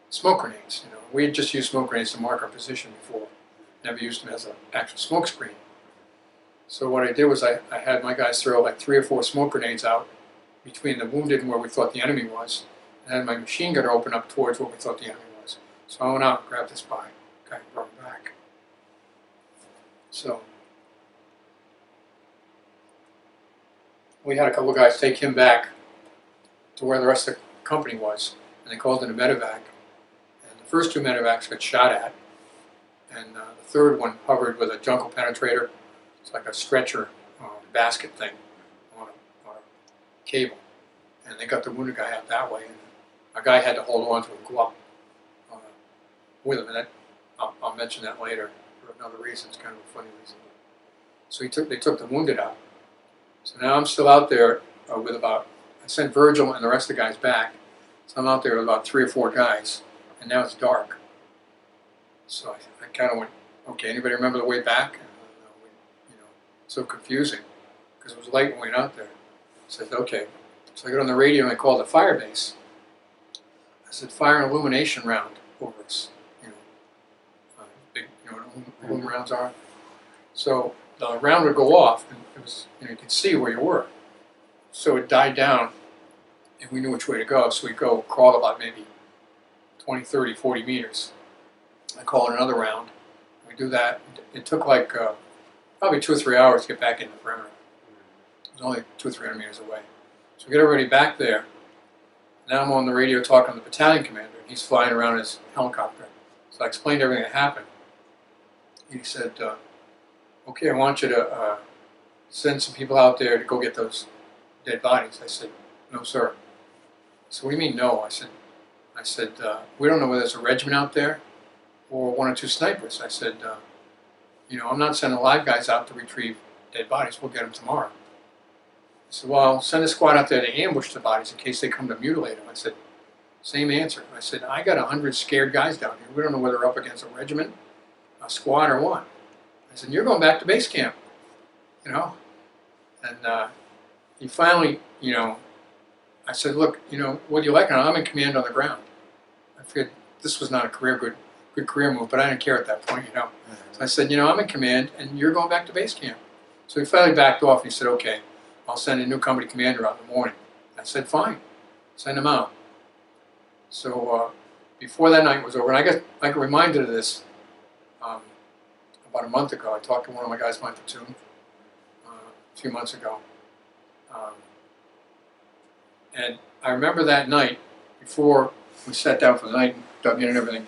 smoke grenades. We had just used smoke grenades to mark our position before. Never used them as an actual smoke screen. So what I did was I had my guys throw like 3 or 4 smoke grenades out between the wounded and where we thought the enemy was. And I had my machine gun open up towards where we thought the enemy was. So I went out and grabbed this guy and brought him back. So we had a couple of guys take him back to where the rest of the company was, and they called in a medevac. And the first 2 medevacs got shot at, and the 3rd one hovered with a jungle penetrator. It's like a stretcher basket thing on a cable, and they got the wounded guy out that way. And a guy had to hold on to him, go up with him, and I'll mention that later for another reason. It's kind of a funny reason. So they took the wounded out. So now I'm still out there with I sent Virgil and the rest of the guys back. So I'm out there with about 3 or 4 guys, and now it's dark. So I kind of went, okay, anybody remember the way back? So confusing because it was late when we went out there. I said, okay. So I got on the radio and I called the fire base. I said, fire an illumination round over us. Big, what boom rounds are. So the round would go off, and it was, you could see where you were. So it died down, and we knew which way to go. So we'd go crawl about maybe 20, 30, 40 meters. I called another round. We do that. It took like probably 2 or 3 hours to get back into the perimeter. It was only 200 or 300 meters away. So we get everybody back there. Now I'm on the radio talking to the battalion commander. He's flying around his helicopter. So I explained everything that happened. He said, okay, I want you to send some people out there to go get those dead bodies. I said, no, sir. So what do you mean, no? I said, we don't know whether there's a regiment out there or 1 or 2 snipers. I said, I'm not sending live guys out to retrieve dead bodies. We'll get them tomorrow. He said, well, send a squad out there to ambush the bodies in case they come to mutilate them. I said, same answer. I said, I got 100 scared guys down here. We don't know whether they're up against a regiment, a squad, or what. I said, you're going back to base camp, And he finally, I said, look, what do you like? I'm in command on the ground. I figured this was not a good career move, but I didn't care at that point, So I said, I'm in command, and you're going back to base camp. So he finally backed off, and he said, okay, I'll send a new company commander out in the morning. I said, fine, send him out. So before that night was over, and I got reminded of this about a month ago. I talked to one of my guys in my platoon a few months ago. And I remember that night, before we sat down for the night and dug in and everything,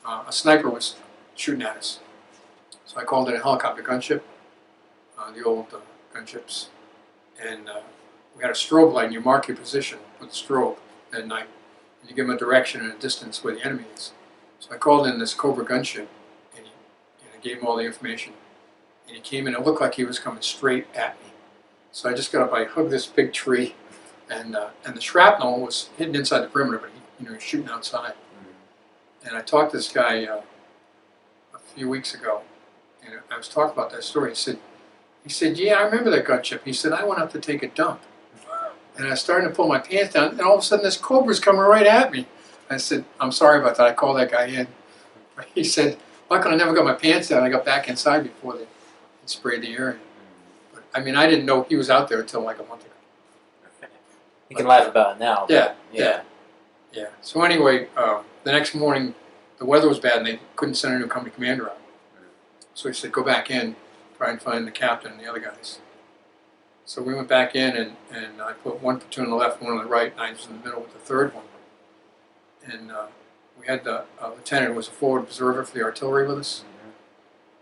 a sniper was shooting at us. So I called it a helicopter gunship, the old gunships. And we had a strobe light, and you mark your position with the strobe at night. And you give them a direction and a distance where the enemy is. So I called in this Cobra gunship, and I gave him all the information. And he came in, it looked like he was coming straight at me. So I just got up, I hugged this big tree, and the shrapnel was hidden inside the perimeter, but he was shooting outside. And I talked to this guy a few weeks ago, and I was talking about that story. He said, yeah, I remember that gunship. He said, I went up to take a dump, and I was starting to pull my pants down, and all of a sudden this cobra's coming right at me. I said, I'm sorry about that. I called that guy in. He said, "Why I never got my pants down? I got back inside before they sprayed the area." But I mean, I didn't know he was out there until like a month ago. You can laugh about it now. Yeah, yeah. Yeah. So anyway, the next morning, the weather was bad and they couldn't send a new company commander out. So he said, "Go back in, try and find the captain and the other guys." So we went back in, and I put one platoon on the left, one on the right, and I was in the middle with the third one. And we had the lieutenant who was a forward observer for the artillery with us.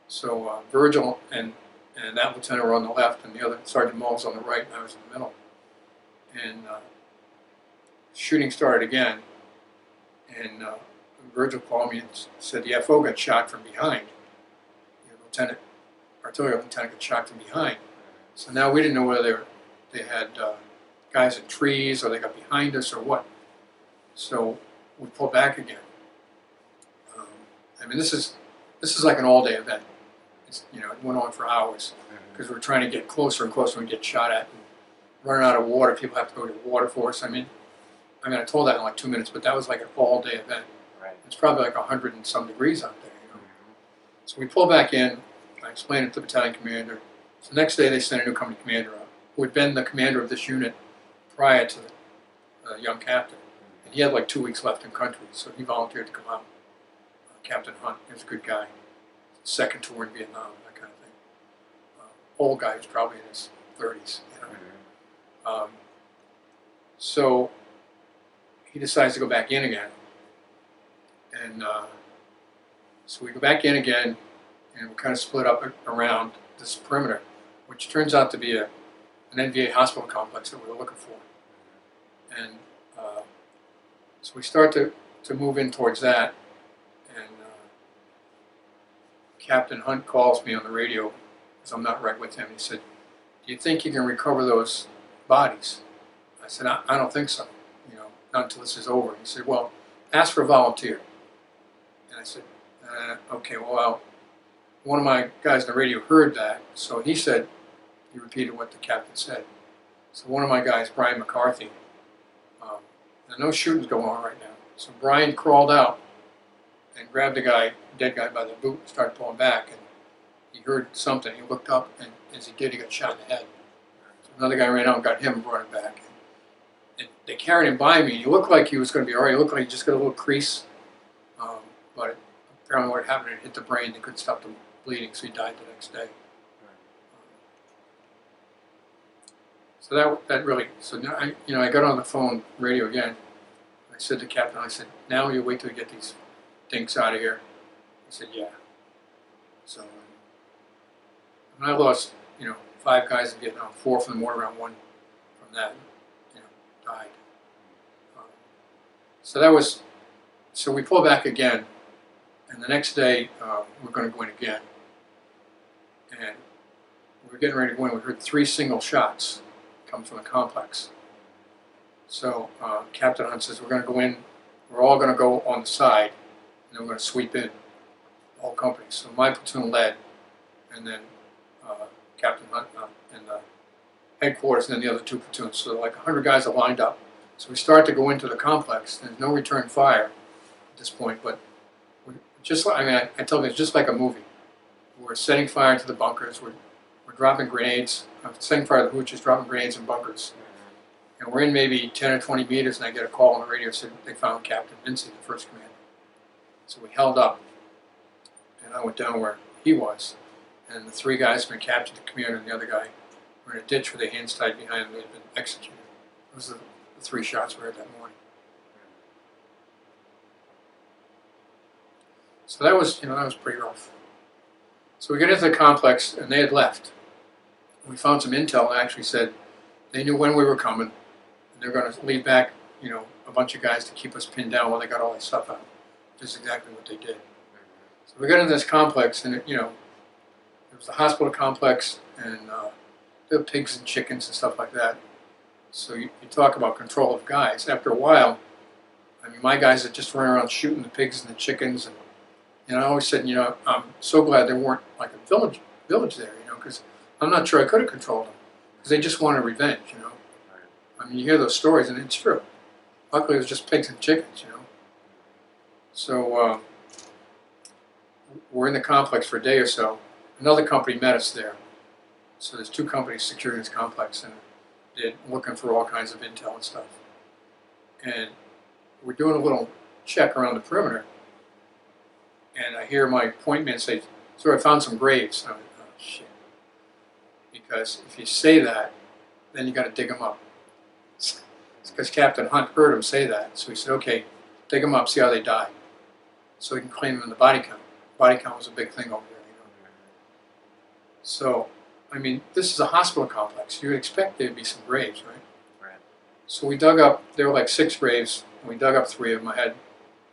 So Virgil and that lieutenant were on the left, and the other Sergeant Mull was on the right, and I was in the middle. And shooting started again, and Virgil called me and said the FO got shot from behind. The artillery lieutenant got shot from behind. So now we didn't know whether they had guys in trees or they got behind us or what. So we pulled back again. I mean, this is like an all-day event. It went on for hours because we're trying to get closer and closer and get shot at. And running out of water, people have to go to water for us. I mean, I told that in like 2 minutes, but that was like an all-day event. Right. It's probably like 100 and some degrees out there. So we pulled back in. I explained it to the battalion commander. So the next day they sent a new company commander out, who had been the commander of this unit prior to the young captain. And he had like 2 weeks left in country, so he volunteered to come out. Captain Hunt, he was a good guy. Second tour in Vietnam, that kind of thing. Old guy, who's probably in his 30s. So he decides to go back in again. And so we go back in again, and we're kind of split up around this perimeter, which turns out to be an NVA hospital complex that we were looking for. And so we start to move in towards that, and Captain Hunt calls me on the radio, because I'm not right with him. He said, "Do you think you can recover those bodies?" I said, I don't think so, not until this is over. He said, "Well, ask for a volunteer." And I said, "Okay, well, one of my guys on the radio heard that, so he repeated what the captain said. So one of my guys, Brian McCarthy, and no shooting's going on right now. So Brian crawled out and grabbed the dead guy by the boot and started pulling back, and he heard something. He looked up, and as he did, he got shot in the head. So another guy ran out and got him and brought him back. And they carried him by me. He looked like he was going to be all right. He looked like he just got a little crease, but apparently what happened, it hit the brain. They couldn't stop the bleeding, so he died the next day. So that really, so now I got on the phone radio again. I said to the captain, I said, "Now you wait till we get these dinks out of here." He said, "Yeah." So when I lost, 5 guys in Vietnam, 4 from the mortar round, 1 from that, died. So we pulled back again, and the next day we're going to go in again. And we were getting ready to go in. We heard 3 single shots come from the complex. So Captain Hunt says, "We're going to go in. We're all going to go on the side, and then we're going to sweep in, the whole company." So my platoon led, and then Captain Hunt and the headquarters, and then the other 2 platoons. So like 100 guys are lined up. So we start to go into the complex. There's no return fire at this point, but I tell them it's just like a movie. We're setting fire to the bunkers. We're dropping grenades. I'm setting fire to the hooches, dropping grenades in bunkers. And we're in maybe 10 or 20 meters, and I get a call on the radio that said they found Captain Vinci, the first commander. So we held up, and I went down where he was. And the 3 guys had been captured, the commander and the other guy, were in a ditch with their hands tied behind them. They had been executed. Those are the 3 shots we heard that morning. So that was pretty rough. So we get into the complex, and they had left. We found some intel that actually said they knew when we were coming, and they were going to leave back, a bunch of guys to keep us pinned down while they got all that stuff out. Which is exactly what they did. So we got into this complex, and it was the hospital complex, and there were pigs and chickens and stuff like that. So you talk about control of guys. After a while, my guys had just run around shooting the pigs and the chickens, and I always said, I'm so glad there weren't like a village there, because I'm not sure I could have controlled them, because they just wanted revenge, you hear those stories, and it's true. Luckily, it was just pigs and chickens, So we're in the complex for a day or so. Another company met us there. So there's two companies securing this complex, and they're looking for all kinds of intel and stuff. And we're doing a little check around the perimeter, and I hear my point man say, "Sir, I found some graves." And I'm like, "Oh shit!" Because if you say that, then you got to dig them up. It's because Captain Hunt heard him say that, so he said, "Okay, dig them up, see how they died, so we can claim them in the body count." Body count was a big thing over there, you know. So, I mean, this is a hospital complex. You would expect there to be some graves, right? Right. So we dug up. There were like 6 graves, and we dug up 3 of them. I had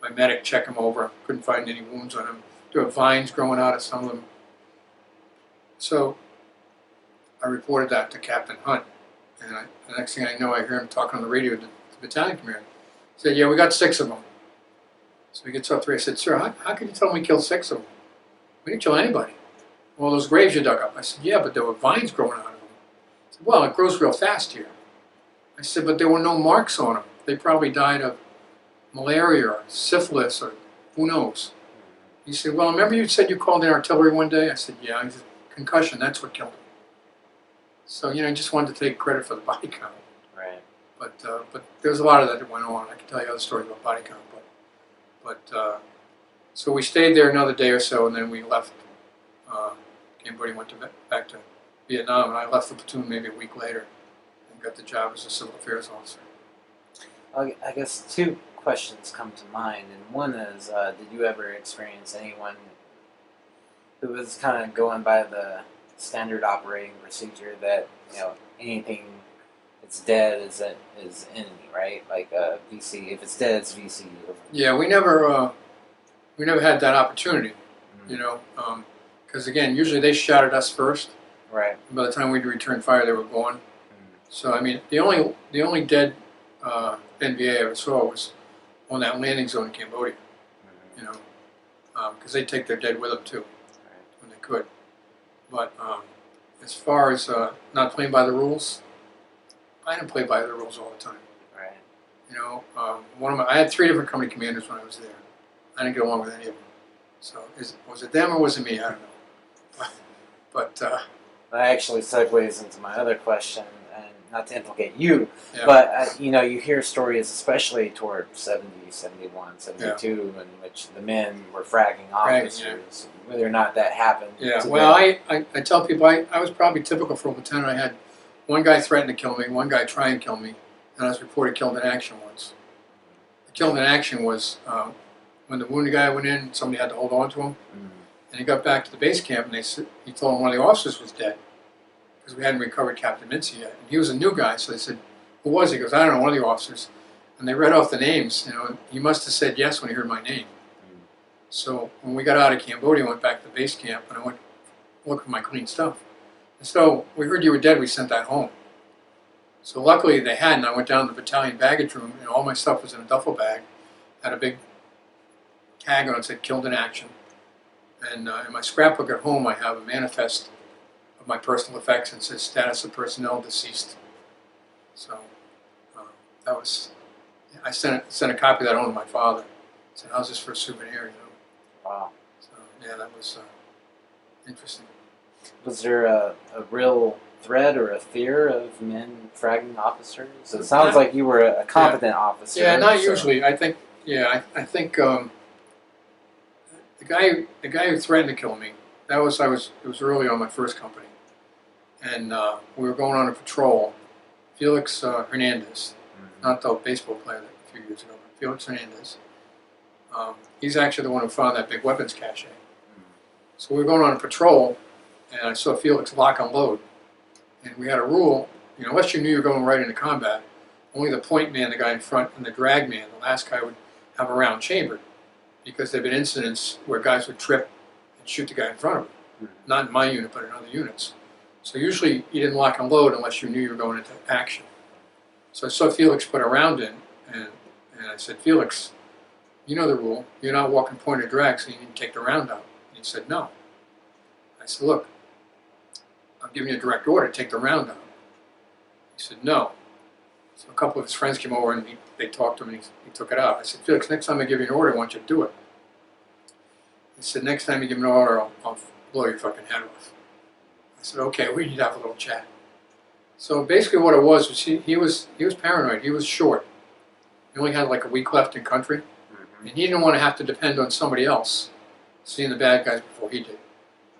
my medic check them over. Couldn't find any wounds on them. There were vines growing out of some of them. So I reported that to Captain Hunt, and the next thing I know, I hear him talking on the radio to the battalion commander. He said, "Yeah, we got 6 of them." So he gets up 3. I said, "Sir, how could you tell me we killed 6 of them? We didn't kill anybody." "Well, those graves you dug up." I said, "Yeah, but there were vines growing out of them." He said, "Well, it grows real fast here." I said, "But there were no marks on them. They probably died of malaria or syphilis or who knows." He said, "Well, remember you said you called in artillery one day?" I said, "Yeah." He said, "Concussion, that's what killed him." So, you know, I just wanted to take credit for the body count. Right. But there's a lot of that that went on. I can tell you other stories about body count. So we stayed there another day or so, and then we left. Cambodia went back to Vietnam, and I left the platoon maybe a week later and got the job as a civil affairs officer. I guess 2 questions come to mind, and one is, did you ever experience anyone who was kind of going by the standard operating procedure that, you know, anything that's dead is enemy, right? Like VC, if it's dead, it's VC. Yeah, we never had that opportunity, you know, because again, usually they shot at us first. Right. And by the time we'd return fire, they were gone. So I mean, the only dead NVA I ever saw was on that landing zone in Cambodia, you know, because they take their dead with them too when they could. But as far as not playing by the rules, I didn't play by the rules all the time. Right. You know, I had 3 different company commanders when I was there. I didn't get along with any of them. So was it them or was it me? I don't know. But that actually segues into my other question, and not to implicate you, yeah. but you know, you hear stories, especially toward 70, 71, 72, Yeah. in which the men were fragging officers, whether or not that happened. Yeah, well, I tell people I was probably typical for a lieutenant. I had one guy threaten to kill me, one guy try and kill me, and I was reported killed in action once. The killed in action was when the wounded guy went in, somebody had to hold on to him, and he got back to the base camp, and he told him one of the officers was dead, because we hadn't recovered Captain Mincy yet. And he was a new guy, so they said, "Who was he?" He goes, "I don't know, one of the officers." And they read off the names, you know, and he must have said yes when he heard my name. So when we got out of Cambodia, I went back to the base camp, and I went to look for my clean stuff. And so we heard you were dead, we sent that home. So luckily they hadn't. I went down to the battalion baggage room, and all my stuff was in a duffel bag. Had a big tag on it that said "Killed in Action." And in my scrapbook at home, I have a manifest of my personal effects, and it says "Status of personnel deceased." So that was. I sent a copy of that home to my father. I said, "How's this for a souvenir?" You know. Wow. So yeah, that was interesting. Was there a real threat or a fear of men fragging officers? It sounds like you were a competent officer. Yeah, not usually. I think. Yeah, I think the guy who threatened to kill me. It was early on my first company, and we were going on a patrol. Felix Hernandez, not the baseball player a few years ago, but Felix Hernandez. He's actually the one who found that big weapons cache. So we were going on a patrol, and I saw Felix lock and load. And we had a rule, you know, unless you knew you were going right into combat, only the point man, the guy in front, and the drag man, the last guy, would have a round chambered. Because there have been incidents where guys would trip and shoot the guy in front of them. Not in my unit, but in other units. So usually you didn't lock and load unless you knew you were going into action. So I saw Felix put a round in, and I said, "Felix, you know the rule. You're not walking point or drag, so you need to take the round out." And he said, "No." I said, "Look, I'm giving you a direct order, take the round out." He said, "No." So a couple of his friends came over, and they talked to him, and he took it out. I said, "Felix, next time I give you an order, I want you to do it." He said, next time you give me an order, I'll blow your fucking head off. I said, okay, we need to have a little chat. So basically what it was he was paranoid. He was short. He only had like a week left in country. And he didn't want to have to depend on somebody else seeing the bad guys before he did.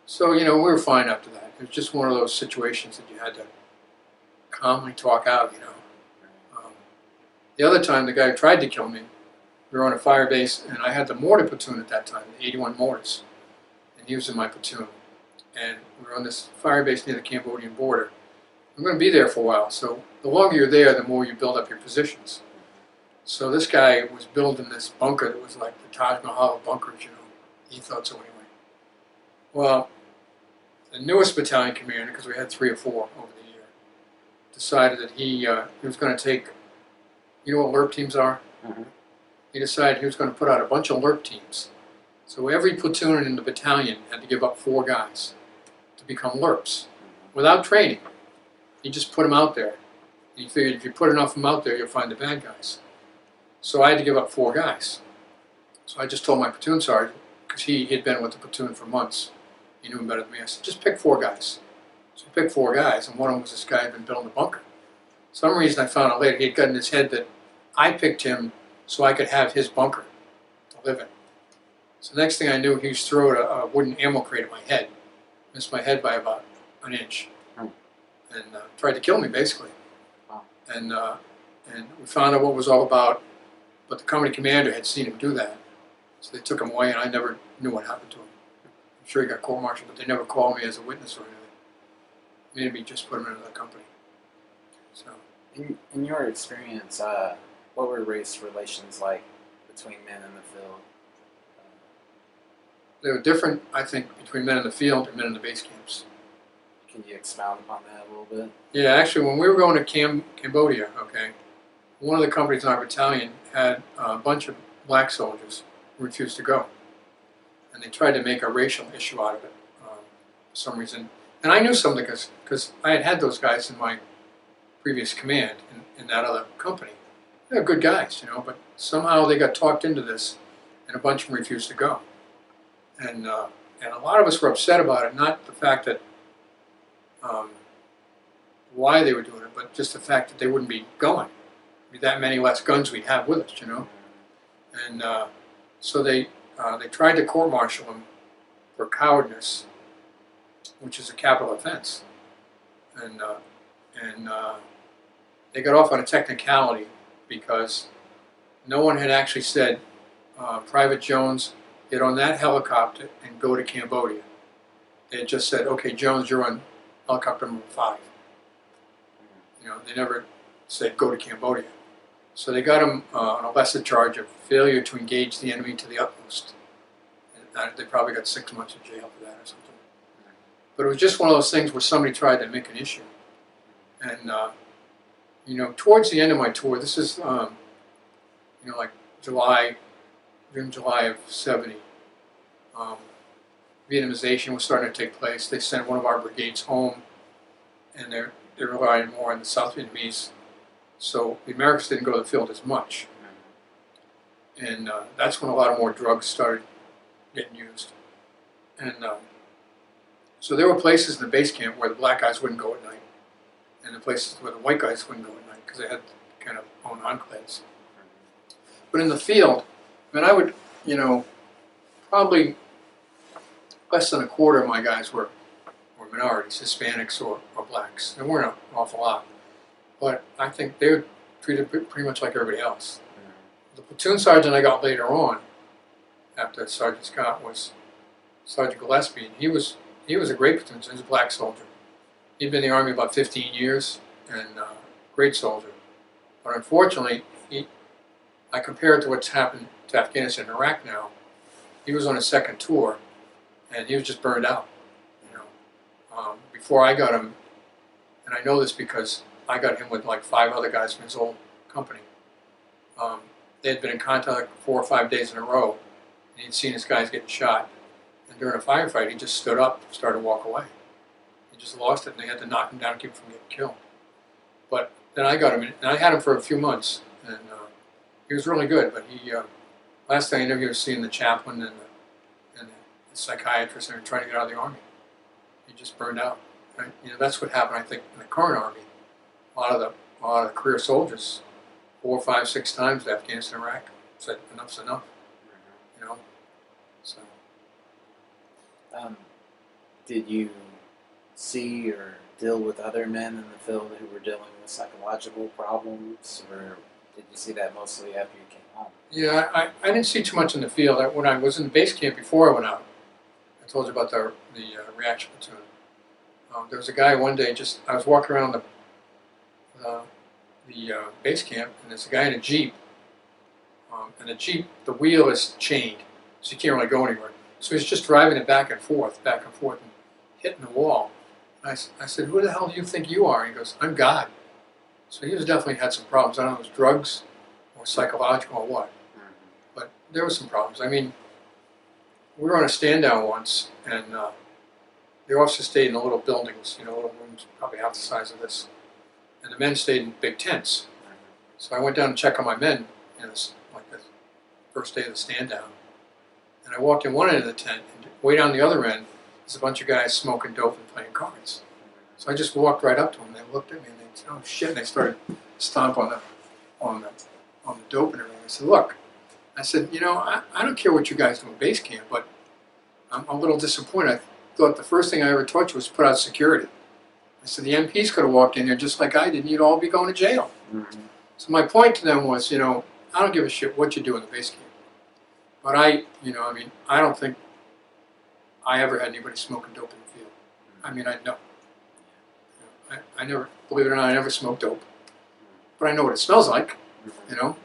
So, we were fine after that. It was just one of those situations that you had to calmly talk out, The other time, the guy who tried to kill me, we were on a fire base, and I had the mortar platoon at that time, the 81 mortars, and he was in my platoon. And we were on this fire base near the Cambodian border. I'm going to be there for a while, so the longer you're there, the more you build up your positions. So this guy was building this bunker that was like the Taj Mahal of bunkers, He thought so anyway. Well, the newest battalion commander, because we had 3 or 4 over the year, decided that he was going to take, what LRP teams are? Mm-hmm. He decided he was going to put out a bunch of LRP teams. So every platoon in the battalion had to give up 4 guys to become LRPs without training. He just put them out there. He figured if you put enough of them out there, you'll find the bad guys. So I had to give up 4 guys. So I just told my platoon sergeant, because he had been with the platoon for months. He knew him better than me. I said, just pick 4 guys. So he picked 4 guys, and one of them was this guy who had been building a bunker. For some reason I found out later, he had got in his head that I picked him so I could have his bunker to live in. So the next thing I knew, he was throwing a wooden ammo crate at my head. Missed my head by about an inch. And tried to kill me, basically. Wow. And we found out what it was all about, but the company commander had seen him do that. So they took him away, and I never knew what happened to him. I'm sure he got court-martialed, but they never called me as a witness or anything. Maybe just put him in another company. So, in your experience, what were race relations like between men in the field? they were different, I think, between men in the field and men in the base camps. Can you expound upon that a little bit? Yeah, actually, when we were going to Cambodia, okay, one of the companies in our battalion had a bunch of black soldiers who refused to go. And they tried to make a racial issue out of it for some reason. And I knew something because I had had those guys in my previous command in that other company. They're good guys, but somehow they got talked into this, and a bunch of them refused to go. And a lot of us were upset about it, not the fact that why they were doing it, but just the fact that they wouldn't be going. Be that many less guns we'd have with us, And so they tried to court-martial him for cowardice, which is a capital offense. And they got off on a technicality because no one had actually said, Private Jones, get on that helicopter and go to Cambodia. They had just said, okay, Jones, you're on helicopter number 5. They never said go to Cambodia. So they got him on a lesser charge of failure to engage the enemy to the utmost. And they probably got 6 months in jail for that or something. But it was just one of those things where somebody tried to make an issue. And, towards the end of my tour, this is, like June, July of 70, Vietnamization was starting to take place. They sent one of our brigades home, and they relied more on the South Vietnamese. So the Americans didn't go to the field as much. And that's when a lot more drugs started getting used. And so there were places in the base camp where the black guys wouldn't go at night, and the places where the white guys wouldn't go at night because they had kind of own enclaves. But in the field, I would, probably less than a quarter of my guys were minorities, Hispanics or blacks. There weren't an awful lot. But I think they were treated pretty much like everybody else. The platoon sergeant I got later on, after Sergeant Scott, was Sergeant Gillespie. And he was a great platoon sergeant. He was a black soldier. He'd been in the Army about 15 years, and great soldier. But unfortunately, I compare it to what's happened to Afghanistan and Iraq now. He was on his second tour, and he was just burned out. Before I got him, and I know this because I got him with like 5 other guys from his old company. They had been in contact like 4 or 5 days in a row, and he'd seen his guys getting shot. And during a firefight, he just stood up and started to walk away. He just lost it, and they had to knock him down and keep him from getting killed. But then I got him, and I had him for a few months, and he was really good. But he, last thing I knew, he was seeing the chaplain and psychiatrist and trying to get out of the army. He just burned out. Right? You know, that's what happened, I think, in the current army. A lot of the career soldiers, 4, 5, 6 times to Afghanistan, Iraq, said enough's enough. You know, so. Did you see or deal with other men in the field who were dealing with psychological problems, or did you see that mostly after you came home? Yeah, I didn't see too much in the field. When I was in the base camp before I went out, I told you about the reaction platoon. There was a guy one day, I was walking around the base camp, and there's a guy in a Jeep. And the Jeep, the wheel is chained, so you can't really go anywhere. So he's just driving it back and forth, and hitting the wall. And I said, who the hell do you think you are? And he goes, I'm God. So he was definitely had some problems. I don't know if it was drugs or psychological or what. But there were some problems. I mean, we were on a stand down once, and the officers stayed in the little buildings, you know, little rooms, probably half the size of this. And the men stayed in big tents. So I went down to check on my men, you know, like the first day of the stand down. And I walked in one end of the tent, and way down the other end, there's a bunch of guys smoking dope and playing cards. So I just walked right up to them. They looked at me and they said, "Oh shit!" And they started to stomp on the dope and everything. I said, "Look," I said, "You know, I don't care what you guys do in base camp, but I'm a little disappointed. I thought the first thing I ever taught you was put out security." I said, "The MPs could have walked in there just like I did, and you'd all be going to jail." So my point to them was, you know, I don't give a shit what you do in the base camp, but I don't think I ever had anybody smoking dope in the field. I mean, I know. I never, believe it or not, I never smoked dope. But I know what it smells like, you know.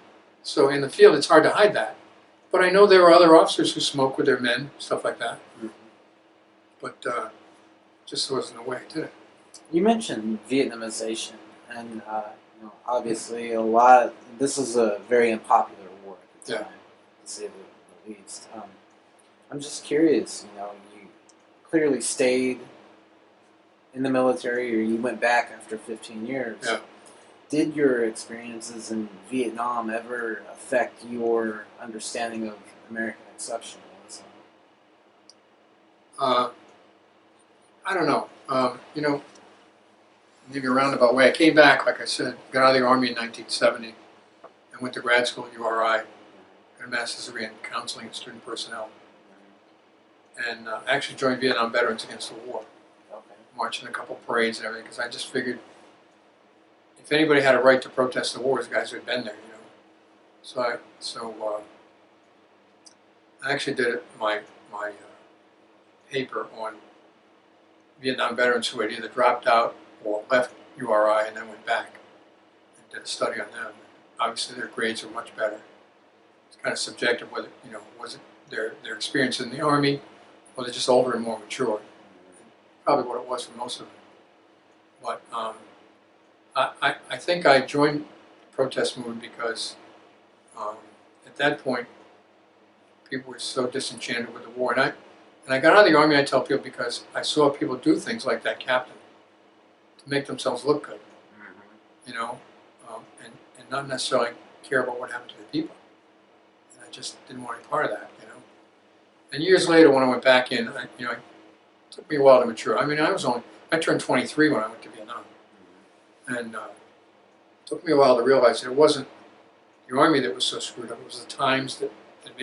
So in the field, it's hard to hide that. But I know there are other officers who smoke with their men, stuff like that. But just wasn't the way I did it. You mentioned Vietnamization, and obviously this is a very unpopular war at the time, to say the least. I'm just curious, you know, you clearly stayed in the military, or you went back after 15 years. Yeah. Did your experiences in Vietnam ever affect your understanding of American exceptionalism? I don't know. You know, maybe a roundabout way. I came back, like I said, got out of the Army in 1970 and went to grad school at URI, got a master's degree in counseling and student personnel. And actually joined Vietnam Veterans Against the War. Marching a couple parades and everything, because I just figured if anybody had a right to protest the war, it's guys who had been there, you know. So I actually did my paper on Vietnam veterans who had either dropped out or left URI and then went back and did a study on them. Obviously, their grades are much better. It's kind of subjective whether, you know, was it their experience in the Army, or they're just older and more mature. Probably what it was for most of them. But I think I joined the protest movement because at that point people were so disenchanted with the war. And I got out of the Army, I tell people, because I saw people do things like that captain to make themselves look good, you know, and not necessarily care about what happened to the people. And I just didn't want any part of that, you know. And years later, when I went back in, it took me a while to mature. I mean, I turned 23 when I went to Vietnam. And it took me a while to realize that it wasn't the Army that was so screwed up. It was the times that